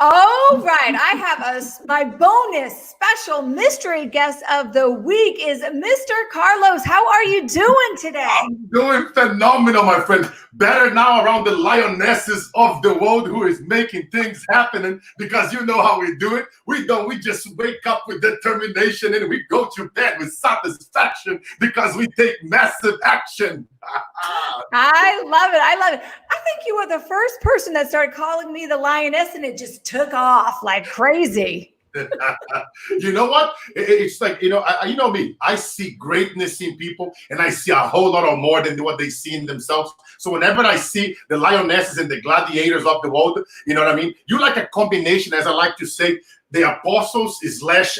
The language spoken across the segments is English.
Oh, right. I have my bonus special mystery guest of the week is Mr. Carlos. How are you doing today? I'm doing phenomenal, my friend. Better now around the lionesses of the world who is making things happening, because you know how we do it. We don't. We just wake up with determination and we go to bed with satisfaction because we take massive action. I love it. I love it. I think you were the first person that started calling me the lioness, and it just took off like crazy. You know what? It's like, you know me. I see greatness in people, and I see a whole lot of more than what they see in themselves. So whenever I see the lionesses and the gladiators of the world, you know what I mean? You're like a combination, as I like to say, the apostles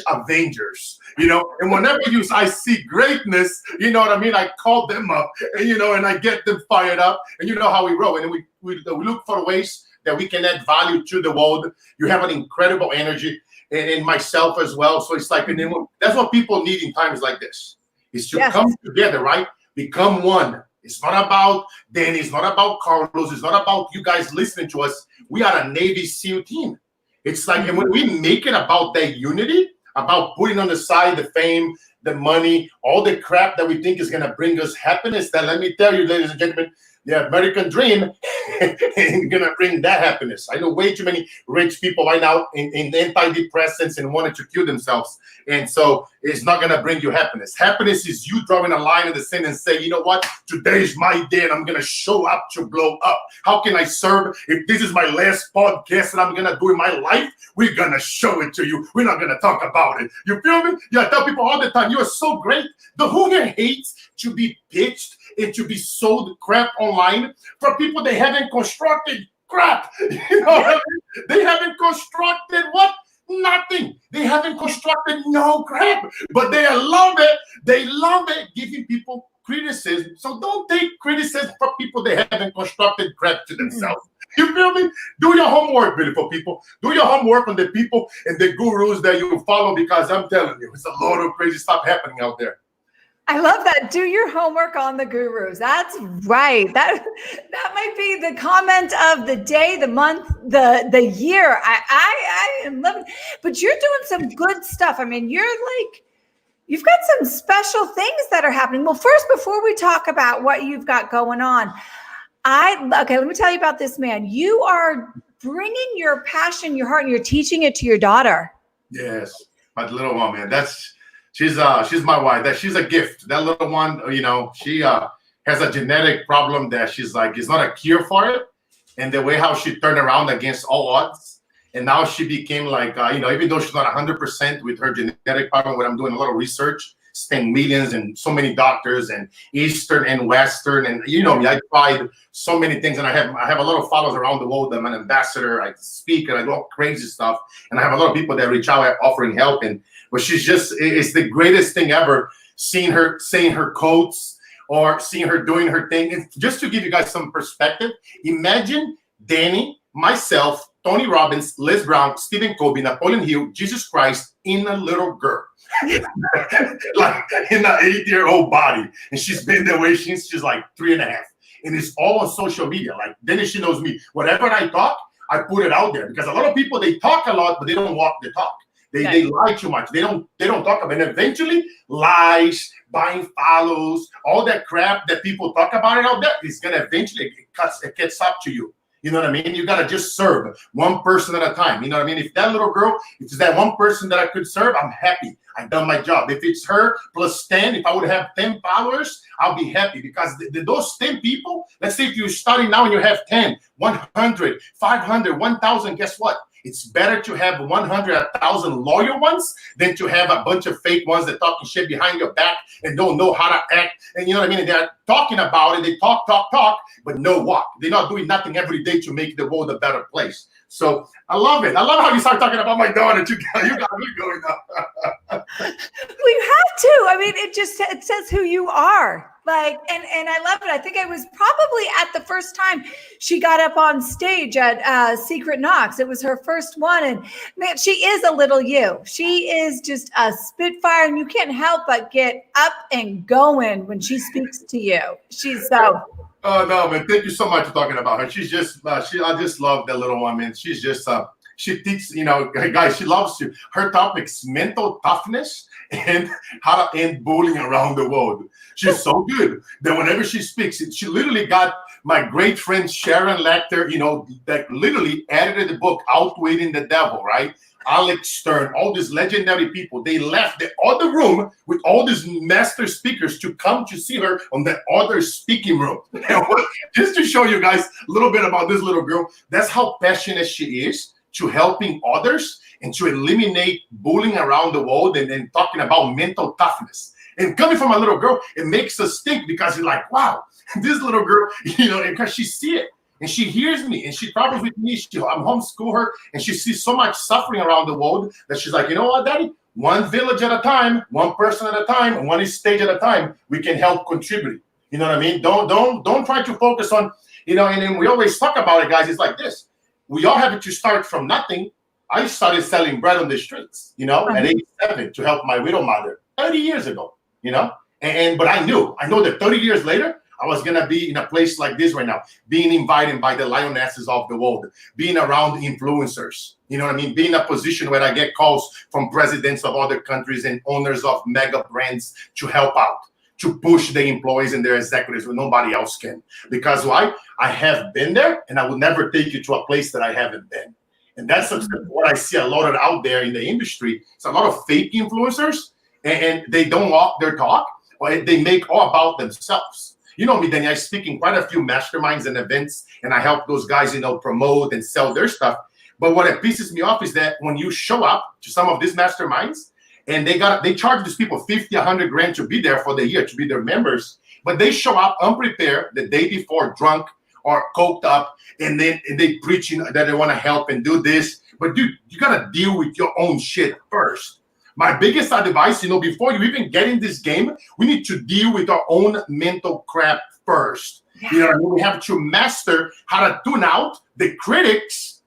/ Avengers. And whenever I see greatness, you know what I mean? I call them up, and I get them fired up, and you know how we roll. And we look for ways that we can add value to the world. You have an incredible energy, and in myself as well. So it's like, and then that's what people need in times like this, is to come together, right? Become one. It's not about Danny. It's not about Carlos. It's not about you guys listening to us. We are a Navy SEAL team. It's like, and when we make it about that unity, about putting on the side the fame, the money, all the crap that we think is going to bring us happiness, that, let me tell you, ladies and gentlemen, the American dream ain't going to bring that happiness. I know way too many rich people right now in antidepressants and wanting to kill themselves. And so it's not going to bring you happiness. Happiness is you drawing a line in the sand and say, you know what? Today's my day and I'm going to show up to blow up. How can I serve? If this is my last podcast that I'm going to do in my life, we're going to show it to you. We're not going to talk about it. You feel me? Yeah, I tell people all the time, you are so great. The who here hates to be pitched and to be sold crap online for people they haven't constructed crap. You know what I mean? They haven't constructed what? Nothing. They haven't constructed no crap, but they love it. They love it giving people criticism. So don't take criticism from people they haven't constructed crap to themselves. You feel me? Do your homework, beautiful people. Do your homework on the people and the gurus that you follow, because I'm telling you, it's a lot of crazy stuff happening out there. I love that. Do your homework on the gurus. That's right. That might be the comment of the day, the month, the year. I am loving it. But you're doing some good stuff. I mean, you've got some special things that are happening. Well, first, before we talk about what you've got going on, let me tell you about this man. You are bringing your passion, your heart, and you're teaching it to your daughter. Yes, my little one, man. She's my wife. She's a gift. That little one, she has a genetic problem that she's like, it's not a cure for it. And the way how she turned around against all odds, and now she became like, even though she's not 100% with her genetic problem, when I'm doing a lot of research, spend millions and so many doctors and Eastern and Western, and me, I tried so many things, and I have a lot of followers around the world. I'm an ambassador. I speak and I do all crazy stuff, and I have a lot of people that reach out offering help. But it's the greatest thing ever, seeing her saying her quotes or seeing her doing her thing. And just to give you guys some perspective, imagine Danny, myself, Tony Robbins, Liz Brown, Stephen Covey, Napoleon Hill, Jesus Christ in a little girl. Like in an 8-year-old body. And she's been that way since she's like 3.5. And it's all on social media. Like, then she knows me. Whatever I talk, I put it out there. Because a lot of people, they talk a lot, but they don't walk the talk. They lie too much. They don't talk about it. And eventually, lies, buying follows, all that crap that people talk about it out there, is gonna eventually it gets up to you. You know what I mean? You gotta just serve one person at a time. You know what I mean? If that little girl, if it's that one person that I could serve, I'm happy. I've done my job. If it's her plus 10, if I would have 10 followers, I'll be happy, because those 10 people, let's say if you're starting now and you have 10, 100, 500, 1,000, guess what? It's better to have 100, 1,000 loyal ones than to have a bunch of fake ones that talking shit behind your back and don't know how to act. And you know what I mean? They're talking about it. They talk, but no walk. They're not doing nothing every day to make the world a better place. So I love it. I love how you start talking about my daughter. You got me going up. We have to. I mean, it says who you are. Like, and I love it. I think I was probably at the first time she got up on stage at Secret Knox. It was her first one. And man, she is a little you. She is just a spitfire, and you can't help but get up and going when she speaks to you. She's so. Oh no, man! Thank you so much for talking about her. She's just, I just love that little one, man. She's just, she teaches, guys, she loves you. Her topic's mental toughness and how to end bullying around the world. She's so good that whenever she speaks, she literally got my great friend Sharon Lecter, that literally edited the book Outwitting the Devil, right? Alex Stern, all these legendary people, they left the other room with all these master speakers to come to see her on the other speaking room. Just to show you guys a little bit about this little girl, that's how passionate she is to helping others and to eliminate bullying around the world, and then talking about mental toughness. And coming from a little girl, it makes us think, because you're like, wow, this little girl, because she see it. And she hears me, and she travels with me. I'm homeschool her, and she sees so much suffering around the world that she's like, you know what, Daddy? One village at a time, one person at a time, and one stage at a time, we can help contribute. You know what I mean? Don't try to focus on, and then we always talk about it, guys. It's like this. We all have to start from nothing. I started selling bread on the streets, at age 7 to help my widow mother 30 years ago, but I know that 30 years later, I was going to be in a place like this right now, being invited by the lionesses of the world, being around influencers, being in a position where I get calls from presidents of other countries and owners of mega brands to help out, to push the employees and their executives when nobody else can. Because why? I have been there, and I will never take you to a place that I haven't been. And that's what I see a lot of out there in the industry. It's a lot of fake influencers, and they don't walk their talk, or they make all about themselves. You know me, Danny, I speak in quite a few masterminds and events, and I help those guys, promote and sell their stuff. But what it pisses me off is that when you show up to some of these masterminds, and they charge these people 50, 100 grand to be there for the year, to be their members, but they show up unprepared the day before, drunk or coked up, and they preaching that they want to help and do this. But dude, you got to deal with your own shit first. My biggest advice, before you even get in this game, we need to deal with our own mental crap first. Yeah. We have to master how to tune out the critics,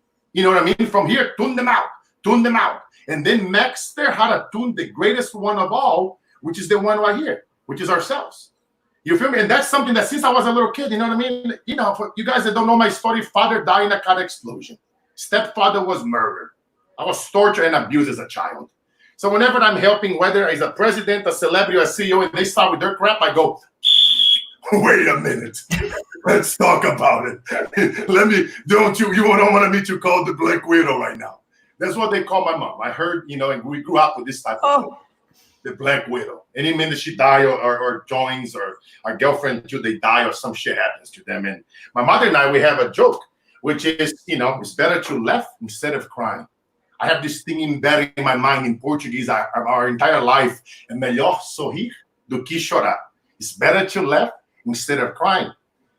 from here, tune them out. And then master how to tune the greatest one of all, which is the one right here, which is ourselves. You feel me? And that's something that since I was a little kid, for you guys that don't know my story, father died in a car explosion. Stepfather was murdered. I was tortured and abused as a child. So whenever I'm helping, whether it's a president, a celebrity, or a CEO, and they start with their crap, I go, wait a minute. Let's talk about it. You don't want me to call the Black Widow right now. That's what they call my mom. I heard, and we grew up with this type of thing. The Black Widow. Any minute she die or joins, or our girlfriend too, they die or some shit happens to them. And my mother and I, we have a joke, which is, it's better to laugh instead of crying. I have this thing embedded in my mind in Portuguese our entire life. É melhor sorrir do que chorar. It's better to laugh instead of crying.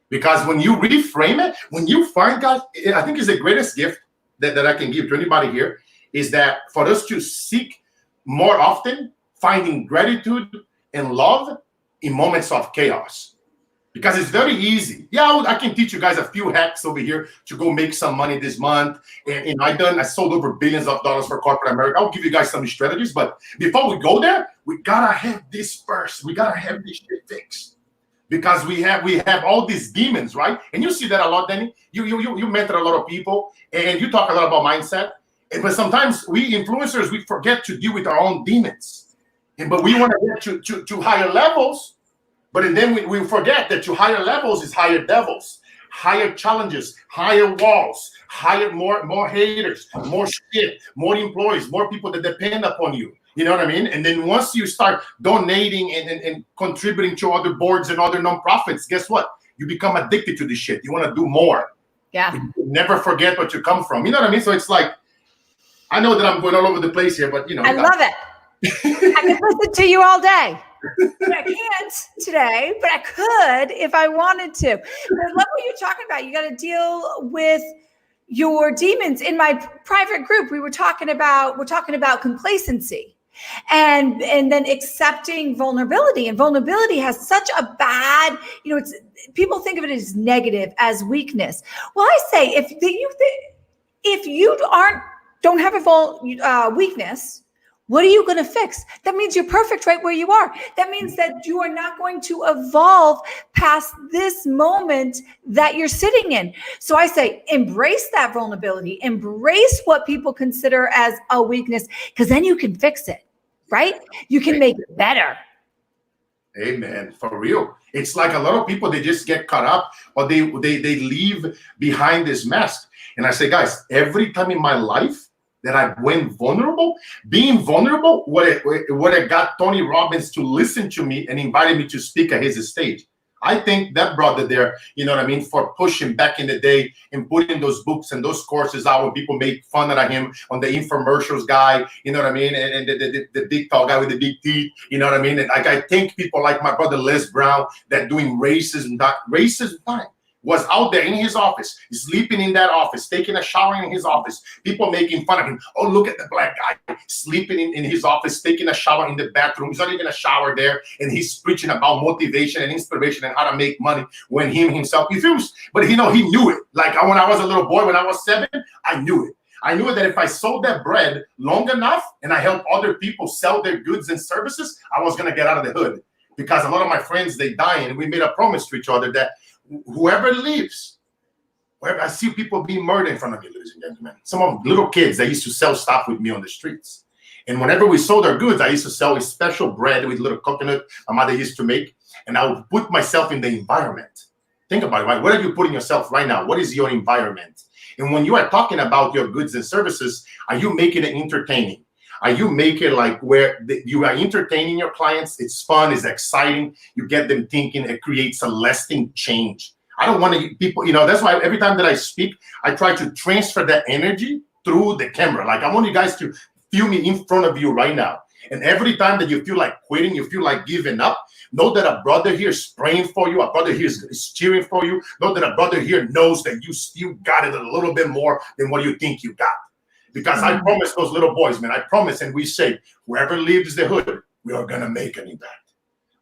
Because when you reframe it, when you find God, I think it's the greatest gift that I can give to anybody here, is that for us to seek more often, finding gratitude and love in moments of chaos. Because it's very easy. Yeah, I can teach you guys a few hacks over here to go make some money this month. And I sold over billions of dollars for corporate America. I'll give you guys some strategies. But before we go there, we gotta have this first. We gotta have this shit fixed. Because we have all these demons, right? And you see that a lot, Danny. You mentor a lot of people, and you talk a lot about mindset. But sometimes we influencers, we forget to deal with our own demons. But we want to get to higher levels. But then we forget that to higher levels is higher devils, higher challenges, higher walls, more haters, more shit, more employees, more people that depend upon you. You know what I mean? And then once you start donating and contributing to other boards and other nonprofits, guess what? You become addicted to this shit. You want to do more. Yeah. You never forget what you come from. You know what I mean? So it's like, I know that I'm going all over the place here, but I love it. I could listen to you all day. But I can't today, but I could if I wanted to. But I love what you're talking about. You got to deal with your demons. In my private group, we're talking about complacency and then accepting vulnerability. And vulnerability has such a bad, it's people think of it as negative, as weakness. Well, I say if you don't have a weakness, What are you going to fix? That means you're perfect right where you are. That means that you are not going to evolve past this moment that you're sitting in. So I say, embrace that vulnerability, embrace what people consider as a weakness, because then you can fix it, right? You can make it better. Amen. For real. It's like a lot of people, they just get caught up, or they leave behind this mask. And I say, guys, every time in my life that I went vulnerable, being vulnerable, what it got Tony Robbins to listen to me and invited me to speak at his stage. I think that brother there, you know what I mean, for pushing back in the day and putting those books and those courses out when people make fun of him on the infomercials guy, you know what I mean, and the big tall guy with the big teeth, you know what I mean. And like I think people like my brother Les Brown that doing racism time was out there in his office, sleeping in that office, taking a shower in his office, people making fun of him. Oh, look at the black guy sleeping in his office, taking a shower in the bathroom. He's not even a shower there. And he's preaching about motivation and inspiration and how to make money when himself, he feels, but he knew it. Like when I was a little boy, when I was 7, I knew it. I knew that if I sold that bread long enough and I helped other people sell their goods and services, I was going to get out of the hood. Because a lot of my friends, they die, and we made a promise to each other that whoever leaves, wherever I see people being murdered in front of me, ladies and gentlemen. Some of little kids that used to sell stuff with me on the streets. And whenever we sold our goods, I used to sell a special bread with little coconut my mother used to make. And I would put myself in the environment. Think about it, right? What are you putting yourself right now? What is your environment? And when you are talking about your goods and services, are you making it entertaining? Are you making like where you are entertaining your clients? It's fun, it's exciting. You get them thinking, it creates a lasting change. I don't want to people, that's why every time that I speak, I try to transfer that energy through the camera. Like I want you guys to feel me in front of you right now. And every time that you feel like quitting, you feel like giving up, know that a brother here is praying for you. A brother here is cheering for you. Know that a brother here knows that you still got it a little bit more than what you think you got. Because I promise those little boys, man, I promise, and we say, whoever leaves the hood, we are going to make an impact.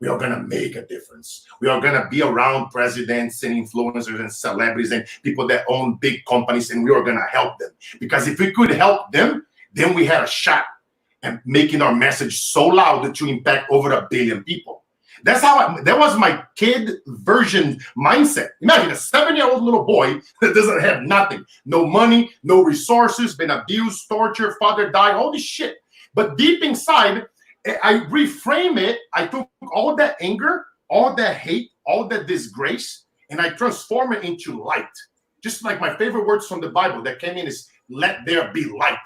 We are going to make a difference. We are going to be around presidents and influencers and celebrities and people that own big companies, and we are going to help them. Because if we could help them, then we had a shot at making our message so loud to impact over 1 billion people. That's that was my kid version mindset. Imagine a 7-year-old little boy that doesn't have nothing, no money, no resources, been abused, tortured, father died, all this shit. But deep inside, I reframe it. I took all that anger, all that hate, all that disgrace, and I transform it into light. Just like my favorite words from the Bible that came in is, let there be light.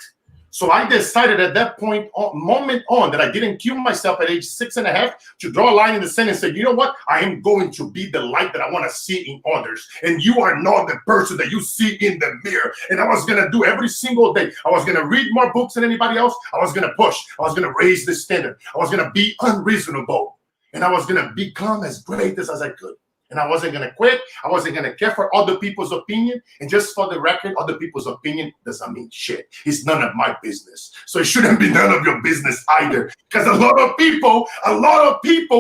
So I decided at that moment on that I didn't kill myself at age 6.5 to draw a line in the sand and say, you know what? I am going to be the light that I want to see in others. And you are not the person that you see in the mirror. And I was going to do every single day. I was going to read more books than anybody else. I was going to push. I was going to raise the standard. I was going to be unreasonable. And I was going to become as great as I could. And I wasn't going to quit. I wasn't going to care for other people's opinion. And just for the record, other people's opinion doesn't mean shit. It's none of my business. So it shouldn't be none of your business either. Because a lot of people,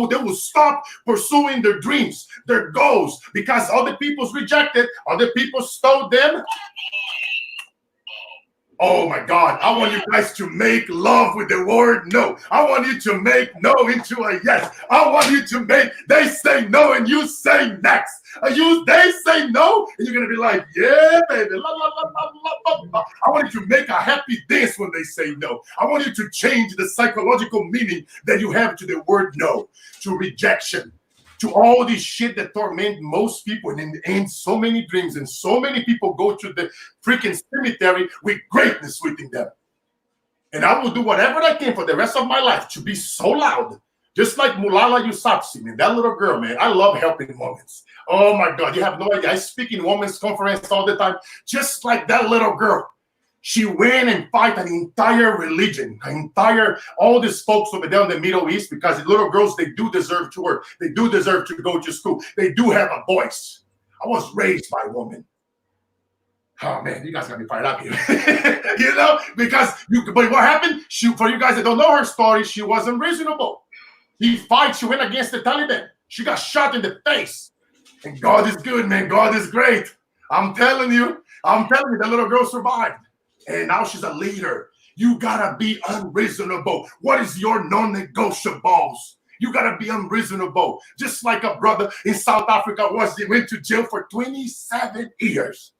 they will stop pursuing their dreams, their goals, because other people's rejected, other people stole them. Oh my God, I want you guys to make love with the word no. I want you to make no into a yes. I want you to make, they say no and you say next. They say no and you're going to be like, yeah, baby. La, la, la, la, la, la. I want you to make a happy dance when they say no. I want you to change the psychological meaning that you have to the word no, to rejection, to all this shit that torment most people, and so many dreams, and so many people go to the freaking cemetery with greatness within them. And I will do whatever I can for the rest of my life to be so loud, just like Mulala Yousafzai, man, that little girl, man. I love helping women. Oh my God, you have no idea. I speak in women's conference all the time, just like that little girl. She went and fight an entire religion, all these folks over there in the Middle East, because the little girls, they do deserve to work. They do deserve to go to school. They do have a voice. I was raised by a woman. Oh man, you guys got me fired up here. But what happened? For you guys that don't know her story, she wasn't reasonable. She went against the Taliban. She got shot in the face. And God is good, man. God is great. I'm telling you, that little girl survived. And now she's a leader. You gotta be unreasonable. What is your non-negotiables? You gotta be unreasonable. Just like a brother in South Africa he went to jail for 27 years.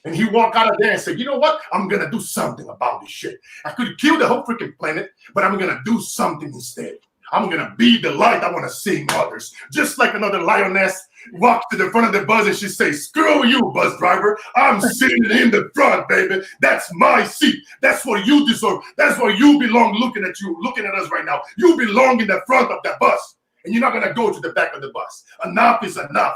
And he walked out of there and said, you know what? I'm gonna do something about this shit. I could kill the whole freaking planet, but I'm gonna do something instead. I'm gonna be the light. I want to save others. Just like another lioness walked to the front of the bus and she says, screw you, bus driver. I'm sitting in the front, baby. That's my seat. That's what you deserve. That's where you belong. Looking at us right now. You belong in the front of that bus. And you're not gonna go to the back of the bus. Enough is enough.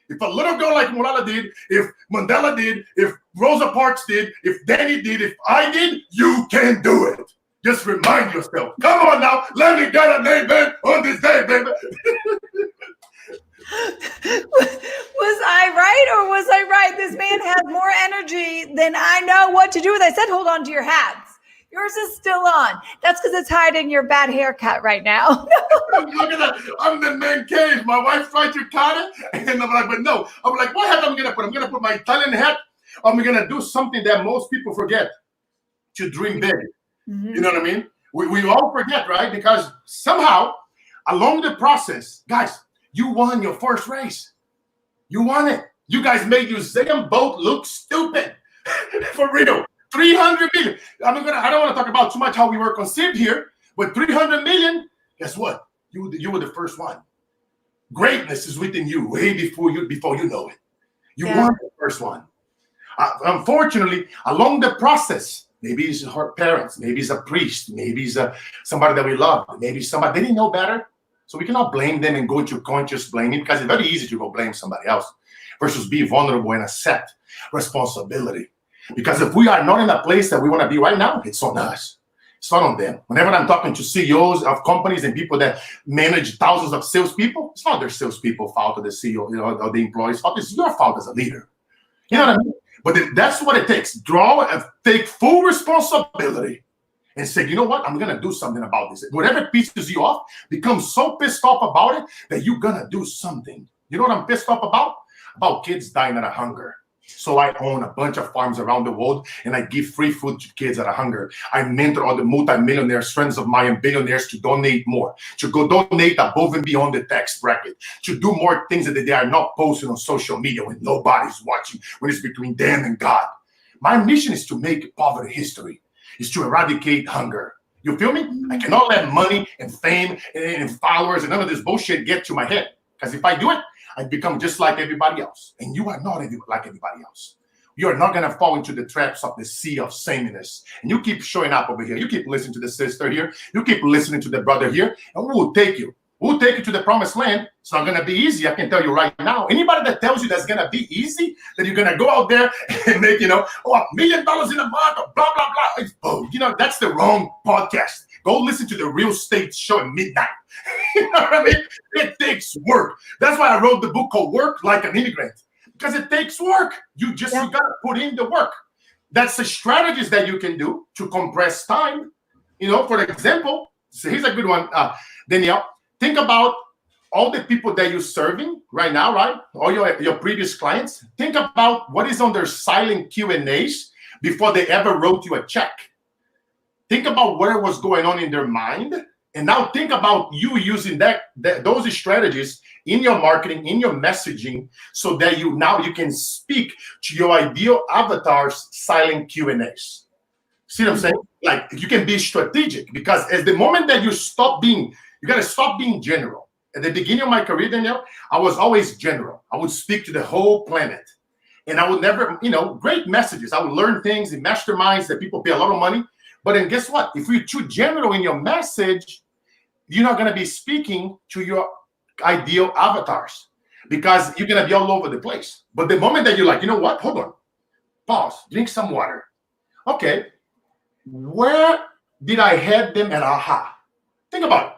If a little girl like Malala did, if Mandela did, if Rosa Parks did, if Danny did, if I did, you can do it. Just remind yourself. Come on now, let me get an amen on this day, baby. Was I right or was I right? This man has more energy than I know what to do with. I said, hold on to your hats. Yours is still on. That's because it's hiding your bad haircut right now. Look at that. I'm the man cave. My wife tried to cut it. And I'm like, but no. I'm like, what hat am I going to put? I'm going to put my Italian hat. I'm going to do something that most people forget. To dream big. Mm-hmm. You know what I mean? We all forget, right? Because somehow, along the process, guys, you won your first race. You won it. You guys made Usain Bolt look stupid. For real. 300 million. I don't want to talk about too much how we were conceived here, but 300 million, guess what? You were the first one. Greatness is within you way before you know it. You were the first one. Unfortunately, along the process, maybe it's her parents, maybe it's a priest, maybe it's somebody that we love, maybe somebody they didn't know better. So we cannot blame them and go into conscious blaming because it's very easy to go blame somebody else versus be vulnerable and accept responsibility. Because if we are not in a place that we want to be right now, it's on us. It's not on them. Whenever I'm talking to CEOs of companies and people that manage thousands of salespeople, it's not their salespeople fault or the CEO, or the employee's fault. It's your fault as a leader. You know what I mean? But that's what it takes. Take full responsibility and say, you know what? I'm going to do something about this. Whatever pisses you off, become so pissed off about it that you're going to do something. You know what I'm pissed off about? About kids dying out of hunger. So I own a bunch of farms around the world, and I give free food to kids that are hungry. I mentor all the multimillionaires, friends of mine, and billionaires to donate more, to go donate above and beyond the tax bracket, to do more things that they are not posting on social media when nobody's watching, when it's between them and God. My mission is to make poverty history, is to eradicate hunger. You feel me? I cannot let money and fame and followers and none of this bullshit get to my head, because if I do it, I become just like everybody else. And you are not like everybody else. You are not going to fall into the traps of the sea of sameness. And you keep showing up over here. You keep listening to the sister here. You keep listening to the brother here. And we will take you. We'll take you to the promised land. It's not going to be easy. I can tell you right now. Anybody that tells you that's going to be easy, that you're going to go out there and make, $1 million in a month or blah, blah, blah. That's the wrong podcast. Go listen to the Real Estate Show at midnight. You know what I mean? It takes work. That's why I wrote the book called Work Like an Immigrant, because it takes work. You got to put in the work. That's the strategies that you can do to compress time. For example, so here's a good one, Danielle. Think about all the people that you're serving right now, right? All your previous clients. Think about what is on their silent Q&As before they ever wrote you a check. Think about what was going on in their mind. And now think about you using those strategies in your marketing, in your messaging, so that you can speak to your ideal avatar's silent Q&As. See what I'm saying? Like, you can be strategic, because at the moment that you got to stop being general. At the beginning of my career, Danielle, I was always general. I would speak to the whole planet. And I would never, great messages. I would learn things in masterminds that people pay a lot of money. But then guess what? If you're too general in your message, you're not going to be speaking to your ideal avatars, because you're going to be all over the place. But the moment that you're like, you know what? Hold on. Pause. Drink some water. Okay. Where did I head them at aha? Think about it.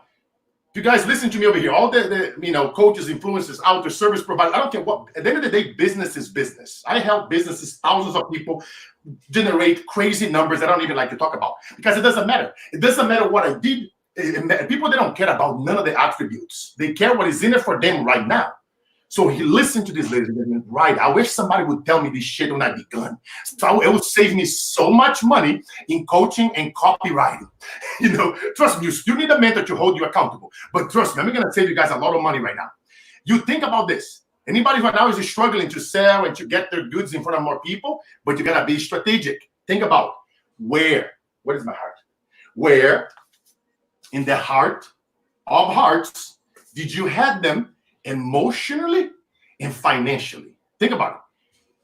If you guys listen to me over here, all the coaches, influencers, out there, service providers, I don't care what. At the end of the day, business is business. I help businesses, thousands of people generate crazy numbers that I don't even like to talk about, because it doesn't matter. It doesn't matter what I did. People, they don't care about none of the attributes. They care what is in it for them right now. So he listened to this, ladies and gentlemen. Right. I wish somebody would tell me this shit when I begun. So it would save me so much money in coaching and copywriting. Trust me, you still need a mentor to hold you accountable. But trust me, I'm going to save you guys a lot of money right now. You think about this. Anybody right now is struggling to sell and to get their goods in front of more people, but you got to be strategic. Think about where is my heart? Where in the heart of hearts did you have them emotionally and financially? Think about it.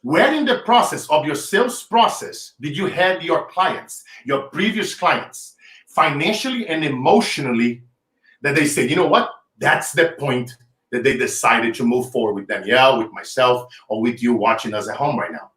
Where in the process of your sales process did you have your clients, your previous clients, financially and emotionally, that they said, you know what? That's the point that they decided to move forward with Danielle, with myself, or with you watching us at home right now.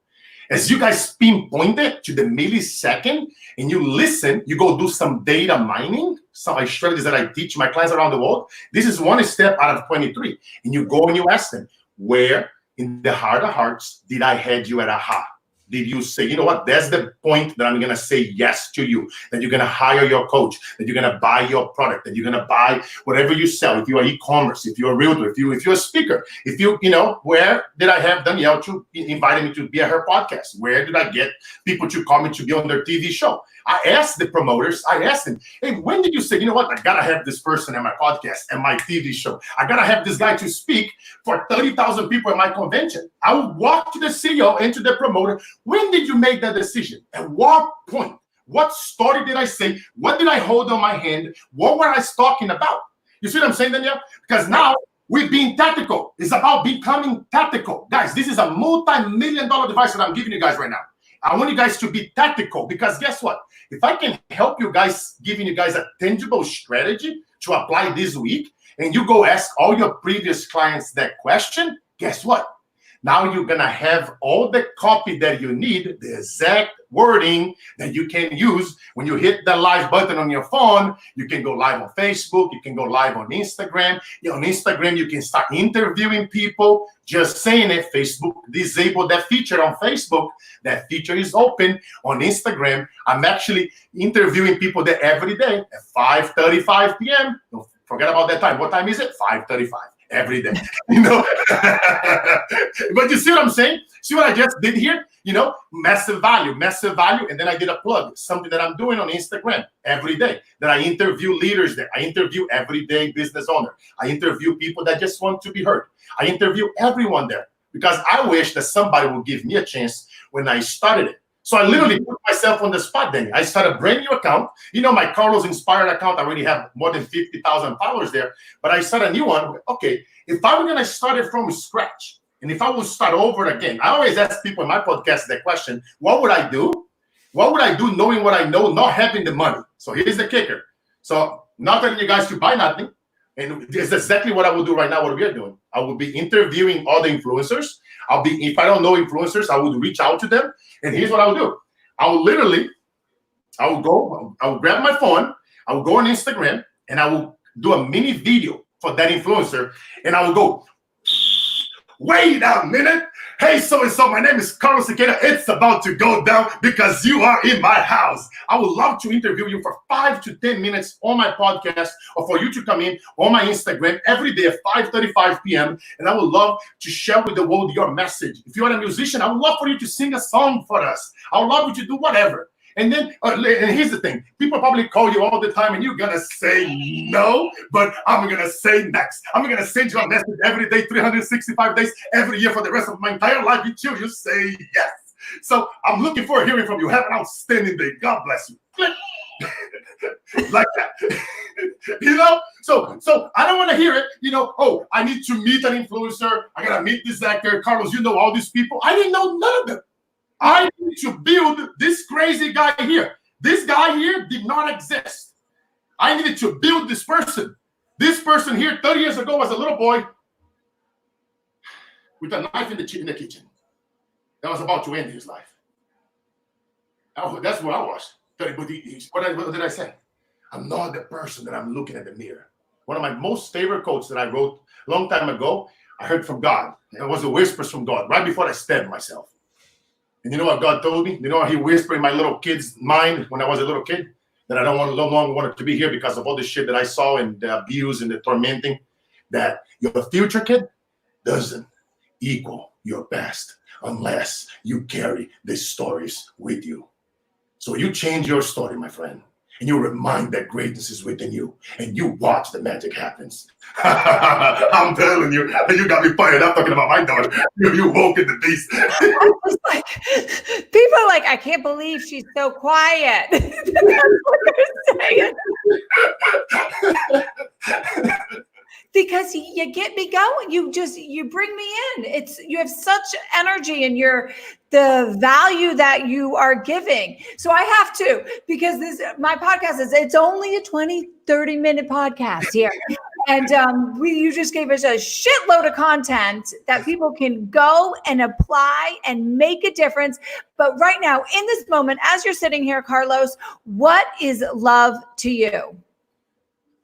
As you guys pinpoint it to the millisecond and you listen, you go do some data mining, some strategies that I teach my clients around the world. This is one step out of 23. And you go and you ask them, where in the heart of hearts did I head you at aha? Did you say, you know what, that's the point that I'm going to say yes to you, that you're going to hire your coach, that you're going to buy your product, that you're going to buy whatever you sell, if you are e-commerce, if you're a realtor, if you're a speaker, where did I have Danielle to invite me to be at her podcast? Where did I get people to call me to be on their TV show? I asked the promoters, I asked them, hey, when did you say, you know what, I got to have this person at my podcast and my TV show. I got to have this guy to speak for 30,000 people at my convention. I would walk to the CEO and to the promoter. When did you make that decision? At what point? What story did I say? What did I hold on my hand? What were I talking about? You see what I'm saying, Danielle? Because now we're being tactical. It's about becoming tactical. Guys, this is a multi-million-dollar device that I'm giving you guys right now. I want you guys to be tactical, because guess what? If I can help you guys, giving you guys a tangible strategy to apply this week, and you go ask all your previous clients that question, guess what? Now you're going to have all the copy that you need, the exact wording that you can use. When you hit the live button on your phone, you can go live on Facebook. You can go live on Instagram. On Instagram, you can start interviewing people. Just saying it, Facebook disabled that feature on Facebook. That feature is open on Instagram. I'm actually interviewing people there every day at 5:35 p.m. Don't forget about that time. What time is it? 5:35. Every day, But you see what I'm saying? See what I just did here? Massive value. And then I did a plug, something that I'm doing on Instagram every day, that I interview leaders there. I interview everyday business owner. I interview people that just want to be heard. I interview everyone there because I wish that somebody would give me a chance when I started it. So I literally put myself on the spot, Danny. I started a brand new account. My Carlos Inspired account, I already have more than 50,000 followers there. But I started a new one. Okay, if I were going to start it from scratch, and if I would start over again, I always ask people in my podcast that question, what would I do? What would I do knowing what I know, not having the money? So here's the kicker. So not telling you guys to buy nothing. And it's exactly what I will do right now, what we are doing. I will be interviewing all the influencers. If I don't know influencers, I would reach out to them. And here's what I will do. I will grab my phone, I will go on Instagram, and I will do a mini video for that influencer. And I will go, wait a minute. Hey, so-and-so, my name is Carlos Siqueira. It's about to go down because you are in my house. I would love to interview you for 5 to 10 minutes on my podcast, or for you to come in on my Instagram every day at 5:35 p.m. And I would love to share with the world your message. If you're a musician, I would love for you to sing a song for us. I would love you to do whatever. And then, and here's the thing. People probably call you all the time and you're going to say no, but I'm going to say next. I'm going to send you a message every day, 365 days, every year for the rest of my entire life until you say yes. So I'm looking forward to hearing from you. Have an outstanding day. God bless you. Like that. So I don't want to hear it, oh, I need to meet an influencer. I got to meet this actor. Carlos, all these people. I didn't know none of them. I need to build this crazy guy here. This guy here did not exist. I needed to build this person. This person here 30 years ago was a little boy with a knife in the kitchen that was about to end his life. Oh, that's where I was. But what did I say? I'm not the person that I'm looking at the mirror. One of my most favorite quotes that I wrote a long time ago, I heard from God. It was the whispers from God right before I stabbed myself. And you know what God told me? You know what he whispered in my little kid's mind when I was a little kid? That I no longer wanted to be here because of all the shit that I saw and the abuse and the tormenting. That your future, kid, doesn't equal your best unless you carry these stories with you. So you change your story, my friend, and you remind that greatness is within you, and you watch the magic happens. I'm telling you, you got me fired up talking about my daughter. You woke in the beast. I was like, people are like, I can't believe she's so quiet. That's what they're saying. Because you get me going. You bring me in. You have such energy, and the value that you are giving. So I have to, because my podcast it's only a 20-30 minute podcast here. And you just gave us a shitload of content that people can go and apply and make a difference. But right now, in this moment, as you're sitting here, Carlos, what is love to you?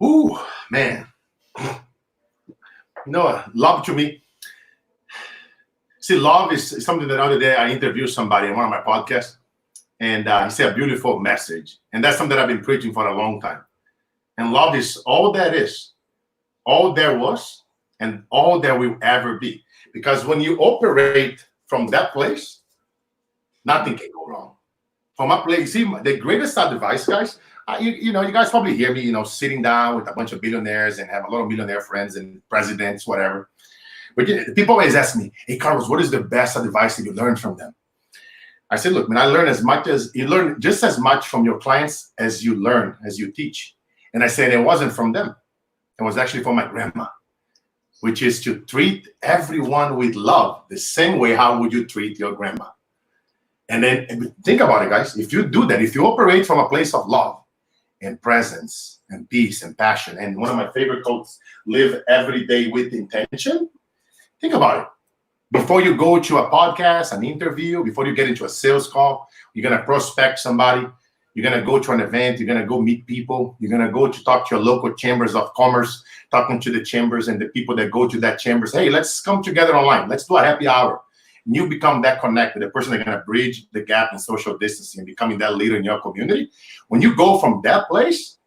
Ooh, man. Love to me. See, love is something that the other day I interviewed somebody on one of my podcasts, and he said a beautiful message. And that's something that I've been preaching for a long time. And love is all that is, all there was, and all there will ever be. Because when you operate from that place, nothing can go wrong. From a place, see, the greatest advice, guys, you guys probably hear me, sitting down with a bunch of billionaires and have a lot of millionaire friends and presidents, whatever. But people always ask me, hey, Carlos, what is the best advice that you learned from them? I said, look, man, you learn just as much from your clients as you learn, as you teach. And I said, it wasn't from them. It was actually from my grandma, which is to treat everyone with love the same way. How would you treat your grandma? And then think about it, guys. If you do that, if you operate from a place of love and presence and peace and passion, and one of my favorite quotes, live every day with intention. Think about it. Before you go to a podcast, an interview, before you get into a sales call, you're going to prospect somebody. You're going to go to an event. You're going to go meet people. You're going to go to talk to your local chambers of commerce, talking to the chambers and the people that go to that chambers. Hey, let's come together online. Let's do a happy hour. And you become that connected, the person that's going to bridge the gap in social distancing and becoming that leader in your community. When you go from that place,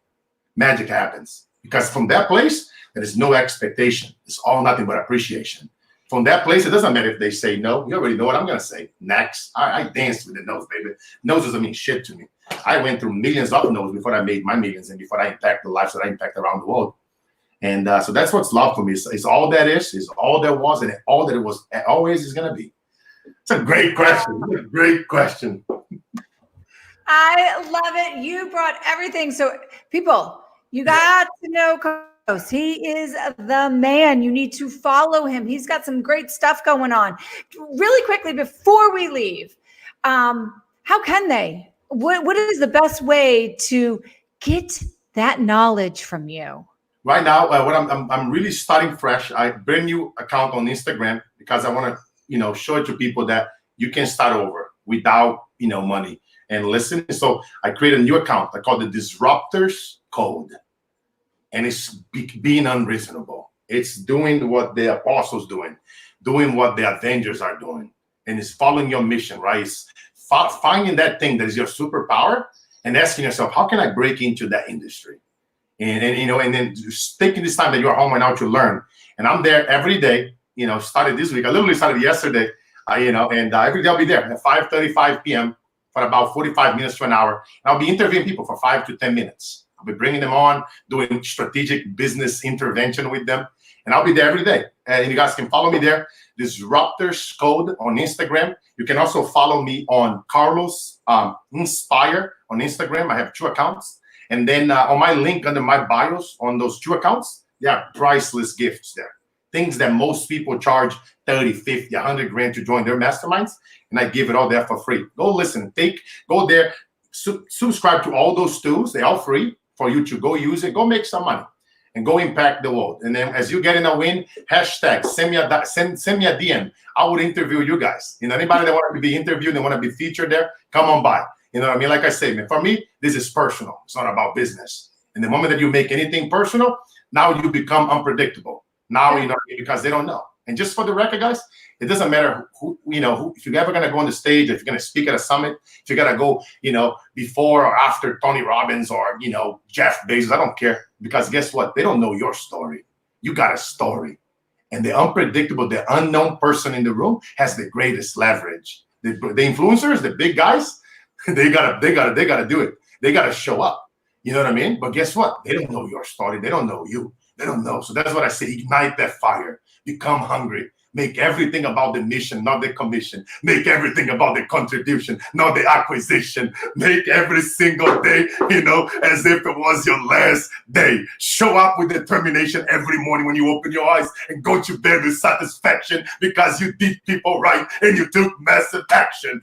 magic happens. Because from that place, there is no expectation. It's all nothing but appreciation. From that place, it doesn't matter if they say no. You already know what I'm going to say. Next. I danced with the nose, baby. Nose doesn't mean shit to me. I went through millions of no's before I made my millions and before I impact the lives that I impact around the world. And so that's what's love for me. It's all that is all there was, and all that it was always is going to be. It's a great question. It's a great question. I love it. You brought everything. So people, you got to know Carlos. He is the man. You need to follow him. He's got some great stuff going on. Really quickly, before we leave, how can they? What is the best way to get that knowledge from you? Right now, what I'm really starting fresh. I brand new account on Instagram because I want to, show it to people that you can start over without, money. And listen, so I create a new account. I call the Disruptors Code. And it's being unreasonable. It's doing what the apostles doing what the Avengers are doing. And it's following your mission, right? It's finding that thing that is your superpower and asking yourself, how can I break into that industry? And then just taking this time that you're home right now to learn. And I'm there every day, started this week. I literally started yesterday, and every day I'll be there at 5:35 p.m. for about 45 minutes to an hour. And I'll be interviewing people for 5 to 10 minutes. I'll be bringing them on, doing strategic business intervention with them. And I'll be there every day. And you guys can follow me there, Disruptors Code on Instagram. You can also follow me on Carlos Inspire on Instagram. I have 2 accounts. And then on my link under my bios on those 2 accounts, there are priceless gifts there. Things that most people charge 30, 50, 100 grand to join their masterminds. And I give it all there for free. Go listen, go there, subscribe to all those tools. They're all free for you to go use it, go make some money and go impact the world. And then as you get in a win, hashtag, send me a DM. I would interview you guys. Anybody that want to be interviewed and want to be featured there, come on by. You know what I mean? Like I say, man, for me, this is personal. It's not about business. And the moment that you make anything personal, now you become unpredictable. Now, because they don't know. And just for the record, guys, it doesn't matter who, if you're ever going to go on the stage, if you're going to speak at a summit, if you're going to go, before or after Tony Robbins or, Jeff Bezos, I don't care. Because guess what? They don't know your story. You got a story. And the unpredictable, the unknown person in the room has the greatest leverage. The influencers, the big guys, they gotta do it. They gotta show up. You know what I mean? But guess what? They don't know your story. They don't know you. They don't know. So that's what I say. Ignite that fire. Become hungry. Make everything about the mission, not the commission. Make everything about the contribution, not the acquisition. Make every single day, as if it was your last day. Show up with determination every morning when you open your eyes and go to bed with satisfaction because you did people right and you took massive action.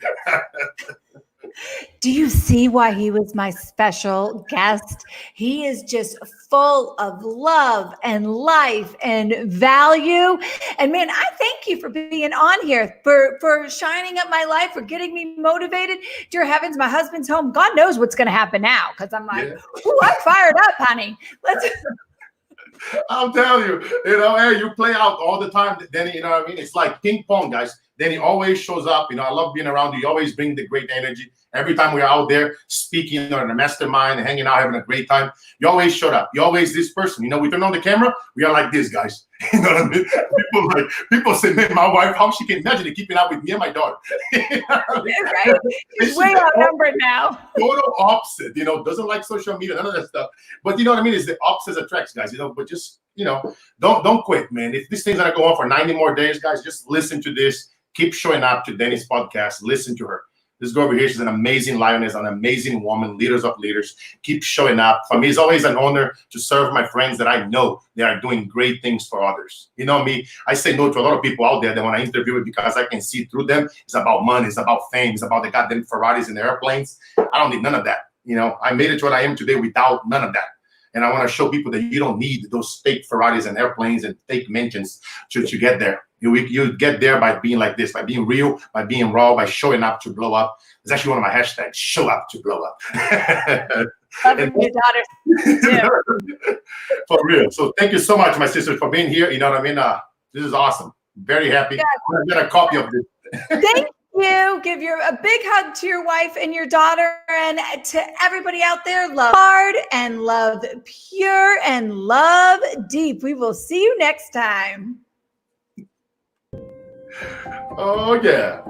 Do you see why he was my special guest? He is just full of love and life and value. And man, I thank you for being on here, for shining up my life, for getting me motivated. Dear heavens, my husband's home. God knows what's going to happen now, because I'm like, ooh, I'm fired up, honey. I'm telling you, hey, you play out all the time, Danny, you know what I mean? It's like ping pong, guys. Danny always shows up. I love being around you. You always bring the great energy. Every time we're out there speaking or in a mastermind, hanging out, having a great time, you always showed up. You're always this person. We turn on the camera, we are like this, guys. You know what I mean? People say, man, my wife, how she can imagine keeping up with me and my daughter. Right? She's way outnumbered now. Total opposite, doesn't like social media, none of that stuff. But you know what I mean? It's the opposite attracts, guys, but just, don't quit, man. If these things are going to go on for 90 more days, guys, just listen to this. Keep showing up to Danny's podcast. Listen to her. This girl over here, she's an amazing lioness, an amazing woman, leaders of leaders. Keep showing up. For me, it's always an honor to serve my friends that I know they are doing great things for others. You know me, I say no to a lot of people out there that when I interview it because I can see through them. It's about money. It's about fame. It's about the goddamn Ferraris and the airplanes. I don't need none of that. I made it to what I am today without none of that. And I want to show people that you don't need those fake Ferraris and airplanes and fake mentions to get there. You get there by being like this, by being real, by being raw, by showing up to blow up. It's actually one of my hashtags, show up to blow up. Loving your daughter. For real. So thank you so much, my sister, for being here. You know what I mean? This is awesome. Very happy. Yeah. I got a copy of this. Thank you. Give a big hug to your wife and your daughter, and to everybody out there. Love hard and love pure and love deep. We will see you next time. Oh, yeah.